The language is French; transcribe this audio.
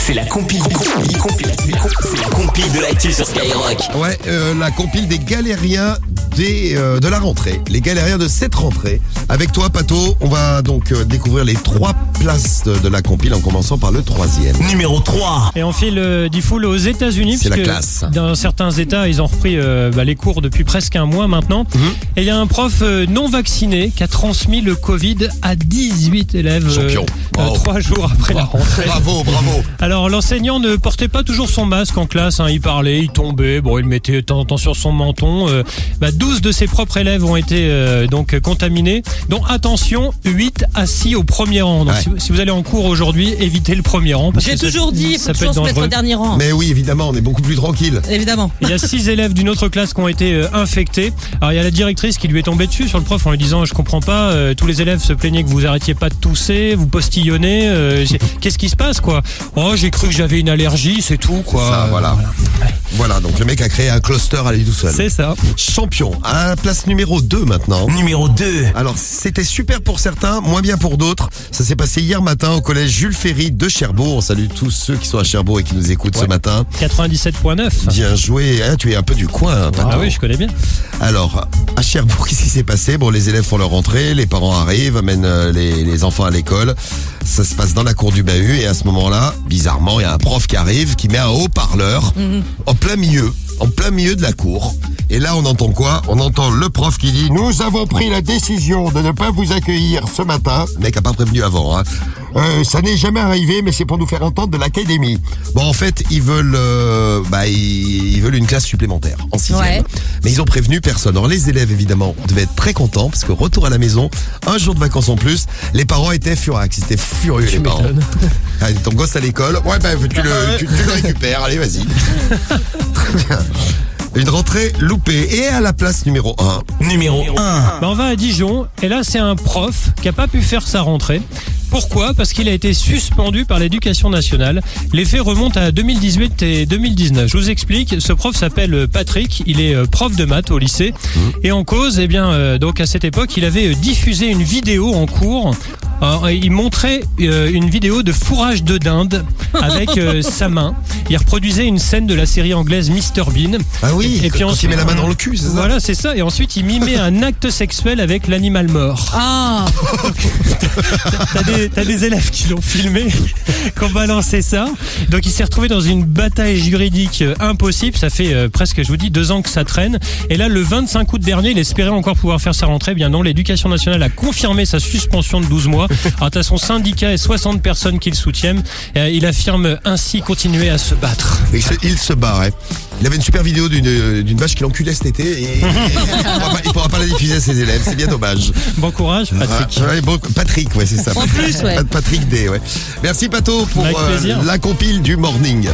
C'est la compile de l'actu sur Skyrock. Ouais, la compile des galériens de la rentrée. Les galériens de cette rentrée. Avec toi, Pato, on va donc découvrir les 3 places de la compile en commençant par le 3e. Numéro 3. Et on file du full aux États-Unis. C'est la puisque classe. Dans certains États, ils ont repris les cours depuis presque un mois maintenant. Et il y a un prof non vacciné qui a transmis le Covid à 18 élèves. Champion. Wow. 3 jours après la rentrée. Bravo. Alors l'enseignant ne portait pas toujours son masque en classe, il parlait, il tombait, il le mettait de temps en temps sur son menton. 12 de ses propres élèves ont été donc contaminés, dont attention, 8 assis au premier rang. Donc si vous allez en cours aujourd'hui, évitez le premier rang. J'ai toujours dit, il faut toujours se mettre au dernier rang. Mais oui, évidemment, on est beaucoup plus tranquille. Évidemment. Il y a 6 élèves d'une autre classe qui ont été infectés. Alors il y a la directrice qui lui est tombée dessus sur le prof en lui disant: je comprends pas, tous les élèves se plaignaient que vous arrêtiez pas de tousser, vous postillonnez, qu'est-ce qui se passe quoi? Oh, j'ai cru que j'avais une allergie, c'est tout quoi. Ça, voilà. Voilà, donc le mec a créé un cluster à lui tout seul. C'est ça. Champion. À la place numéro 2 maintenant. Numéro 2. Alors, c'était super pour certains, moins bien pour d'autres. Ça s'est passé hier matin au collège Jules Ferry de Cherbourg. On salue tous ceux qui sont à Cherbourg et qui nous écoutent ce matin. 97.9. Bien joué. Ah, tu es un peu du coin, Pato. Ah oui, je connais bien. Alors, à Cherbourg, qu'est-ce qui s'est passé? Bon, les élèves font leur rentrée, les parents arrivent, amènent les enfants à l'école. Ça se passe dans la cour du bahut et à ce moment-là, bizarrement, il y a un prof qui arrive, qui met un haut-parleur en plein milieu de la cour. Et là, on entend quoi? On entend le prof qui dit: nous avons pris la décision de ne pas vous accueillir ce matin. Le mec a pas prévenu avant, hein. Ça n'est jamais arrivé, mais c'est pour nous faire entendre de l'académie. Bon, en fait, ils veulent une classe supplémentaire en 6e. Ouais. Mais ils ont prévenu personne. Alors les élèves, évidemment, devaient être très contents parce que retour à la maison, un jour de vacances en plus, les parents étaient furax, ils étaient furieux les parents. Allez, ton gosse à l'école, tu le récupères, allez vas-y. Très bien. Une rentrée loupée. Et à la place numéro 1. Numéro 1. On va à Dijon et là c'est un prof qui a pas pu faire sa rentrée. Pourquoi? Parce qu'il a été suspendu par l'éducation nationale. Les faits remontent à 2018 et 2019. Je vous explique, ce prof s'appelle Patrick, il est prof de maths au lycée. Et en cause, donc à cette époque, il avait diffusé une vidéo en cours. Alors, il montrait une vidéo de fourrage de dinde avec sa main. Il reproduisait une scène de la série anglaise Mr Bean. Ah oui, et puis quand il met la main dans le cul, c'est ça? Voilà, c'est ça. Et ensuite, il mimait un acte sexuel avec l'animal mort. Ah. T'as des élèves qui l'ont filmé, qui ont balancé ça. Donc il s'est retrouvé dans une bataille juridique impossible. Ça fait presque, je vous dis, 2 ans que ça traîne. Et là, le 25 août dernier, il espérait encore pouvoir faire sa rentrée. Bien non, l'éducation nationale a confirmé sa suspension de 12 mois. Alors t'as son syndicat et 60 personnes qui le soutiennent. Il affirme ainsi continuer à se battre. Il se bat, ouais. Il avait une super vidéo d'une vache qui l'enculait cet été et il pourra pas la diffuser à ses élèves, c'est bien dommage. Bon courage, Patrick. Patrick, c'est ça. En plus, ouais. Patrick D, ouais. Merci Pato pour Avec plaisir. la compile du morning.